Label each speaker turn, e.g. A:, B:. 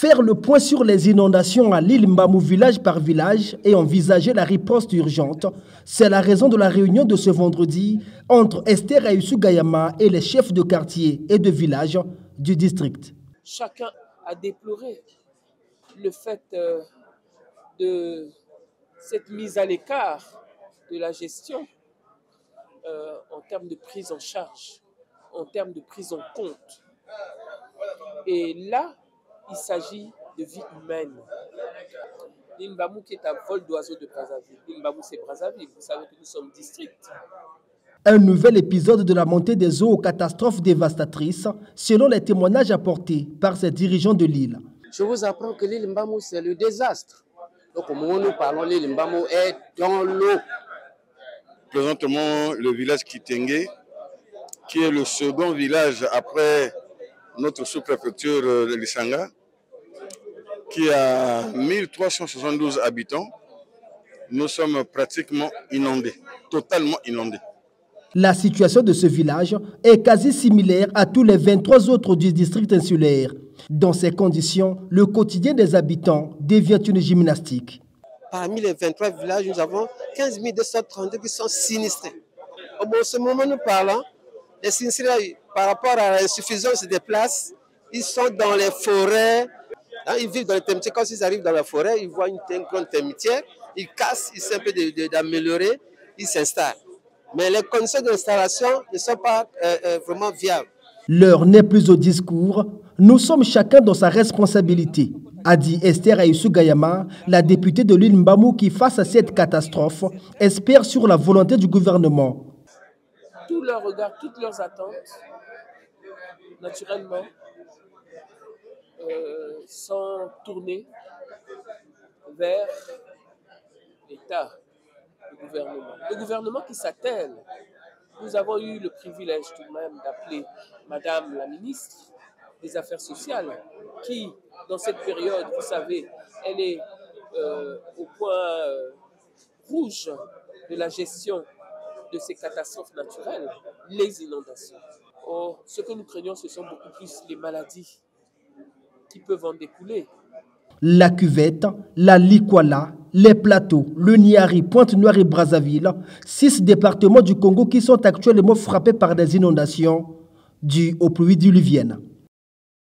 A: Faire le point sur les inondations à l'île Mbamou village par village et envisager la riposte urgente, c'est la raison de la réunion de ce vendredi entre Esther Ayusu Gayama et les chefs de quartier et de village du district.
B: Chacun a déploré le fait de cette mise à l'écart de la gestion en termes de prise en charge, en termes de prise en compte. Et là, il s'agit de vie humaine. L'île Mbamou qui est un vol d'oiseaux de Brazzaville. L'île Mbamou, c'est Brazzaville. Vous savez que nous sommes district.
A: Un nouvel épisode de la montée des eaux aux catastrophes dévastatrices, selon les témoignages apportés par ces dirigeants de l'île.
C: Je vous apprends que l'île Mbamou, c'est le désastre. Donc, au moment où nous parlons, l'île Mbamou est dans l'eau.
D: Présentement, le village Kitenge, qui est le second village après notre sous-préfecture de Lissanga, qui a 1372 habitants, nous sommes pratiquement inondés, totalement inondés.
A: La situation de ce village est quasi similaire à tous les 23 autres du district insulaire. Dans ces conditions, le quotidien des habitants devient une gymnastique.
C: Parmi les 23 villages, nous avons 15 232 qui sont sinistrés. Au ce moment où nous parlons, les sinistrés, par rapport à l'insuffisance des places, ils sont dans les forêts, ils vivent dans les termitières. Quand ils arrivent dans la forêt, ils voient une grande termitière, ils cassent, ils essaient un peu d'améliorer, ils s'installent. Mais les conditions d'installation ne sont pas vraiment viables.
A: L'heure n'est plus au discours, nous sommes chacun dans sa responsabilité, a dit Esther Ayusu Gayama, la députée de l'île Mbamou qui, face à cette catastrophe, espère sur la volonté du gouvernement.
B: Tous leurs regards, toutes leurs attentes, naturellement, sont tournés vers l'État, le gouvernement. Le gouvernement qui s'attelle. Nous avons eu le privilège tout de même d'appeler Madame la ministre des Affaires sociales, qui, dans cette période, vous savez, elle est au point rouge de la gestion de ces catastrophes naturelles, les inondations. Or, ce que nous craignons, ce sont beaucoup plus les maladies qui peuvent en découler.
A: La Cuvette, la Likwala, les Plateaux, le Niari, Pointe-Noire et Brazzaville, 6 départements du Congo qui sont actuellement frappés par des inondations dues aux pluies diluviennes.